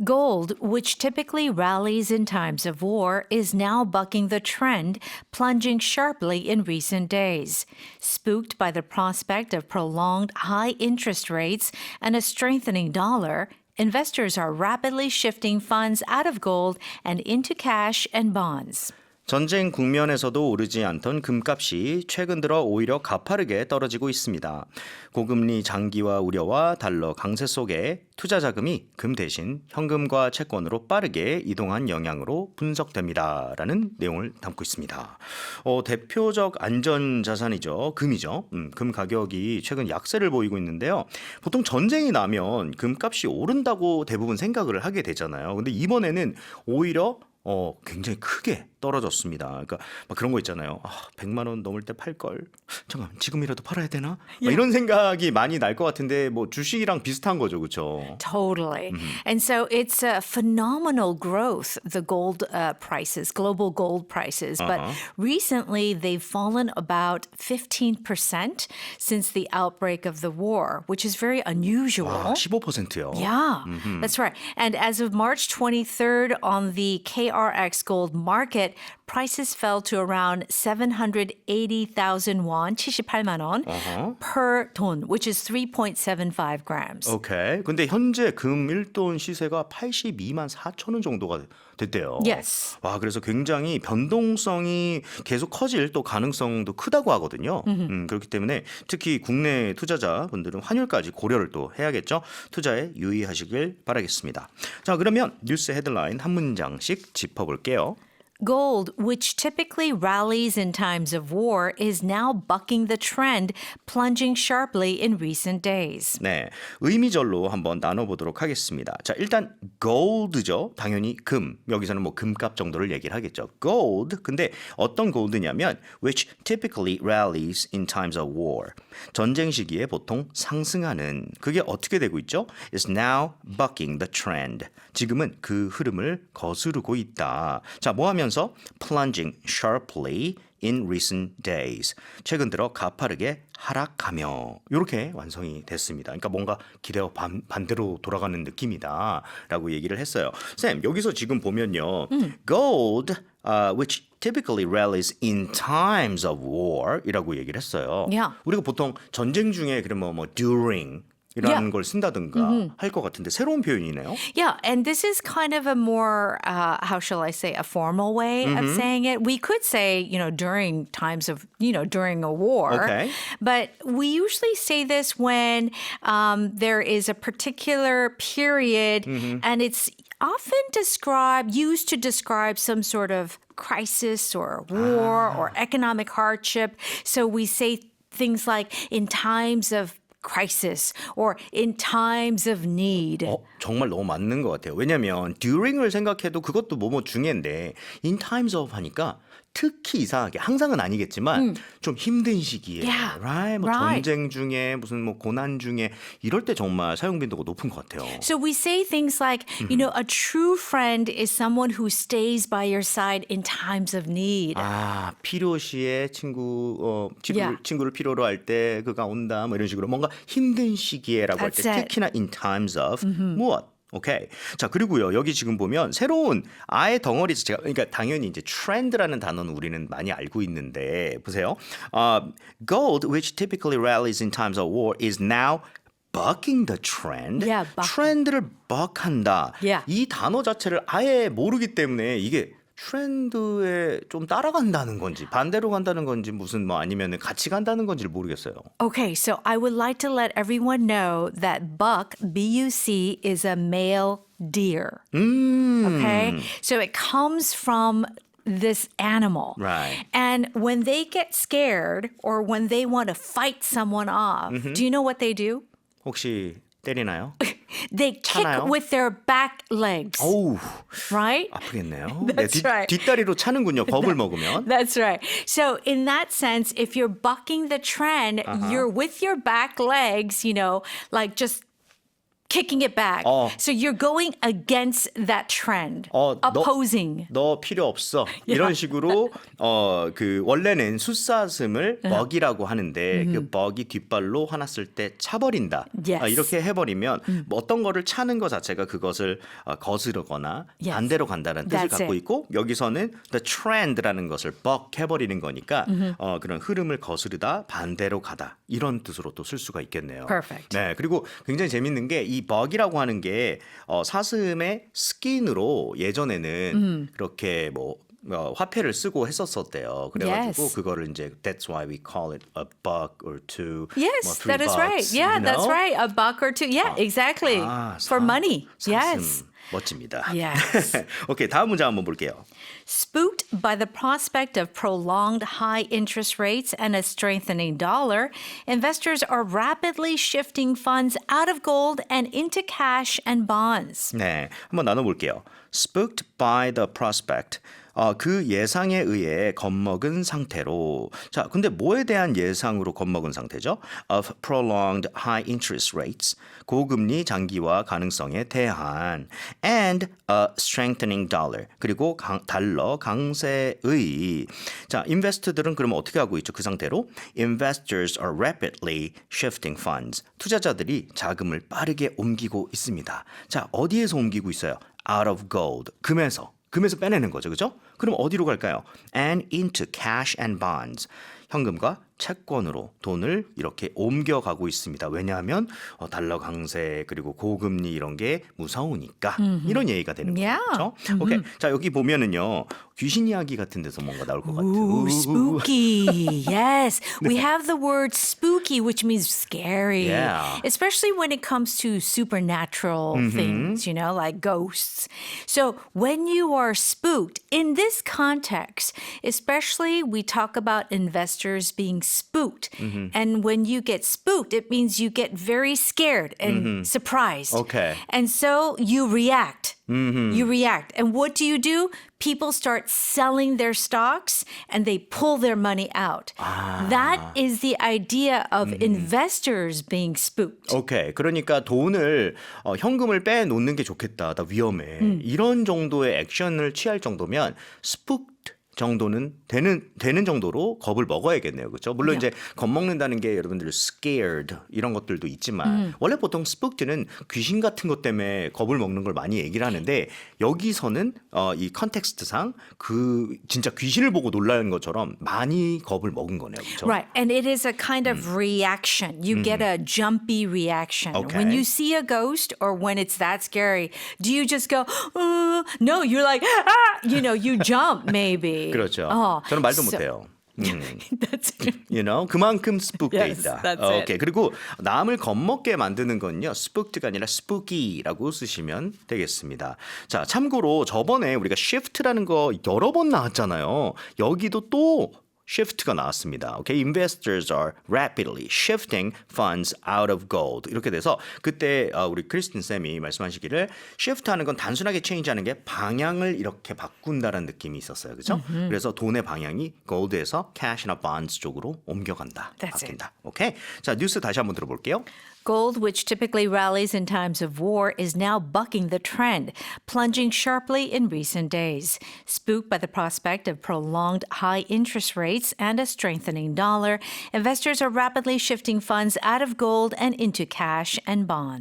Gold, which typically rallies in times of war, is now bucking the trend, plunging sharply in recent days. Spooked by the prospect of prolonged high interest rates and a strengthening dollar, investors are rapidly shifting funds out of gold and into cash and bonds. 전쟁 국면에서도 오르지 않던 금값이 최근 들어 오히려 가파르게 떨어지고 있습니다. 고금리 장기화 우려와 달러 강세 속에 투자 자금이 금 대신 현금과 채권으로 빠르게 이동한 영향으로 분석됩니다라는 내용을 담고 있습니다. 대표적 안전 자산이죠. 금이죠. 금 가격이 최근 약세를 보이고 있는데요. 보통 전쟁이 나면 금값이 오른다고 대부분 생각을 하게 되잖아요. 근데 이번에는 오히려 굉장히 크게 떨어졌습니다. 그러니까 막 그런 거 있잖아요. 100만 원 넘을 때 팔 걸. 잠깐 지금이라도 팔아야 되나? 이런 생각이 많이 날 것 같은데 뭐 주식이랑 비슷한 거죠, 그렇죠? Totally. And so it's a phenomenal growth, the gold prices, global gold prices. But recently they've fallen about 15% since the outbreak of the war, which is very unusual. 15%요. Yeah, that's right. And as of March 23rd on the KRX gold market, prices fell to around 780,000 won, 78만 원, per ton, which is 3.75 grams. 오케이. 근데 현재 금 1돈 시세가 82만 4천 원 정도가 됐대요. Yes. 와, 그래서 굉장히 변동성이 계속 커질 또 가능성도 크다고 하거든요. 그렇기 때문에 특히 국내 투자자분들은 환율까지 고려를 또 해야겠죠. 투자에 유의하시길 바라겠습니다. 자, 그러면 뉴스 헤드라인 한 문장씩 짚어볼게요. Gold, which typically rallies in times of war, is now bucking the trend, plunging sharply in recent days. 네, 의미절로 한번 나눠보도록 하겠습니다. 자, 일단 gold죠. 당연히 금. 여기서는 뭐 금값 정도를 얘기를 하겠죠. gold. 근데 어떤 gold냐면 which typically rallies in times of war. 전쟁 시기에 보통 상승하는. 그게 어떻게 되고 있죠? is now bucking the trend. 지금은 그 흐름을 거스르고 있다. 자, 뭐 하면서 plunging sharply in recent days. 최근 들어 가파르게 하락하며 이렇게 완성이 됐습니다. 그러니까 뭔가 기대와 반대로 돌아가는 느낌이다 라고 얘기를 했어요. 쌤, 여기서 지금 보면요. gold, which typically rallies in times of war 이라고 얘기를 했어요. Yeah. 우리가 보통 전쟁 중에 그러면 뭐 during 이라는 걸 쓴다든가 할 것 같은데 새로운 표현이네요. Yeah, and this is kind of a more, how shall I say, a formal way of saying it. We could say, during times of, during a war. Okay. But we usually say this when there is a particular period and it's often used to describe some sort of crisis or war or economic hardship. So we say things like in times of crisis or in times of need. 정말 너무 맞는 것 같아요. 왜냐하면 during을 생각해도 그것도 뭐뭐 중에인데 in times of 하니까 특히 이상하게 항상은 아니겠지만 좀 힘든 시기에 Yeah, right? 뭐 right. 전쟁 중에 무슨 뭐 고난 중에 이럴 때 정말 사용 빈도가 높은 것 같아요. So we say things like, a true friend is someone who stays by your side in times of need. 필요시에 Yeah. 친구를 필요로 할 때 그가 온다 뭐 이런 식으로 뭔가 힘든 시기에라고 할 때 That's it. 특히나 in times of 무엇? 오케이. 자, 그리고요. 여기 지금 보면 새로운 아의 덩어리 자체가 그러니까 당연히 이제 트렌드라는 단어는 우리는 많이 알고 있는데 보세요. Gold, which typically rallies in times of war, is now bucking the trend. Yeah, bucking. 트렌드를 buck한다. Yeah. 이 단어 자체를 아예 모르기 때문에 이게 트렌드에 좀 따라간다는 건지 반대로 간다는 건지 무슨 뭐 아니면 같이 간다는 건지를 모르겠어요. Okay, so I would like to let everyone know that buck, B-U-C, is a male deer. Okay? So it comes from this animal. Right. And when they get scared or when they want to fight someone off, do you know what they do? 혹시 때리나요? They kick 차나요? with their back legs, 어우, right? 아프겠네요. That's right. 뒷다리로 차는군요. 겁을 먹으면. That's right. So in that sense, if you're bucking the trend, you're with your back legs, like just kicking it back. So you're going against that trend. Opposing. 너 필요 없어. 이런 식으로 그 원래는 숫사슴을 bug이라고 하는데 그 bug이 뒷발로 화났을 때 차버린다. Yes. 이렇게 해버리면 뭐 어떤 거를 차는 것 자체가 그것을 거스르거나 Yes. 반대로 간다는 뜻을 That's 갖고 it. 있고 여기서는 the trend라는 것을 bug 해버리는 거니까 그런 흐름을 거스르다 반대로 가다 이런 뜻으로 또 쓸 수가 있겠네요. Perfect. 네, 그리고 굉장히 재밌는 게 이 bug이라고 하는 게 사슴의 스킨으로 예전에는 그렇게 뭐 화폐를 쓰고 했었었대요. 그래가지고 Yes. 그거를 이제 that's why we call it a buck or two. Yes, 뭐 three that is right. bucks, Yeah, you that's know? right. A buck or two. Yeah, exactly. For money. 사슴. Yes. 멋집니다. Yes. 오케이, 다음 문제 한번 볼게요. Spooked by the prospect of prolonged high interest rates and a strengthening dollar, investors are rapidly shifting funds out of gold and into cash and bonds. 네, 한번 나눠볼게요. Spooked by the prospect. 그 예상에 의해 겁먹은 상태로. 자, 근데 뭐에 대한 예상으로 겁먹은 상태죠? Of prolonged high interest rates. 고금리 장기화 가능성에 대한. And a strengthening dollar. 그리고 달러 강세의. 자, 인베스터들은 그러면 어떻게 하고 있죠? 그 상태로 investors are rapidly shifting funds. 투자자들이 자금을 빠르게 옮기고 있습니다. 자, 어디에서 옮기고 있어요? Out of gold. 금에서 빼내는 거죠. 그죠? 그럼 어디로 갈까요? And into cash and bonds. 현금과 채권으로 돈을 이렇게 옮겨가고 있습니다. 왜냐하면 달러 강세 그리고 고금리 이런 게 무서우니까 이런 얘기가 되는 거죠. Yeah. 그렇죠? 오케이. 자, 여기 보면은요. 귀신 이야기 같은 데서 뭔가 나올 것 같아요. Ooh, spooky. Yes. We have the word spooky, which means scary. Yeah. Especially when it comes to supernatural things, you know, like ghosts. So when you are spooked, in this context, especially we talk about investors being spooked. And when you get spooked, it means you get very scared and surprised. Okay. And so you react. You react. And what do? People start selling their stocks and they pull their money out. That is the idea of investors being spooked. 오케이. 그러니까 돈을 현금을 빼놓는 게 좋겠다. 나 위험해. 이런 정도의 액션을 취할 정도면 spooked 정도는 되는 정도로 겁을 먹어야겠네요. 그렇죠? 물론 이제 겁먹는다는 게 여러분들 scared 이런 것들도 있지만 원래 보통 spooked는 귀신 같은 것 때문에 겁을 먹는 걸 많이 얘기를 하는데 여기서는 이 컨텍스트상 그 진짜 귀신을 보고 놀라는 것처럼 많이 겁을 먹은 거네요. 그렇죠? Right. And it is a kind of reaction. You get a jumpy reaction. Okay. When you see a ghost or when it's that scary, do you just go, no, you're like, you jump maybe. 그렇죠. 저는 말도 못해요. That's it. You know? 그만큼 스푸크돼 Yes, 있다. that's it. 오케이. 그리고 남을 겁먹게 만드는 건요. spooked가 아니라 spooky라고 쓰시면 되겠습니다. 자, 참고로 저번에 우리가 shift라는 거 여러 번 나왔잖아요. 여기도 또 shift가 나왔습니다. Okay, investors are rapidly shifting funds out of gold. 이렇게 돼서 그때 우리 크리스틴 쌤이 말씀하시기를 shift하는 건 단순하게 change하는 게 방향을 이렇게 바꾼다라는 느낌이 있었어요. 그렇죠? 그래서 돈의 방향이 gold에서 cash나 bonds 쪽으로 옮겨간다. That's 바뀐다. 오케이. 자, 뉴스 다시 한번 들어볼게요. Gold, which typically rallies in times of war, is now bucking the trend, plunging sharply in recent days. Spooked by the prospect of prolonged high interest rates and a strengthening dollar, investors are rapidly shifting funds out of gold and into cash and bonds.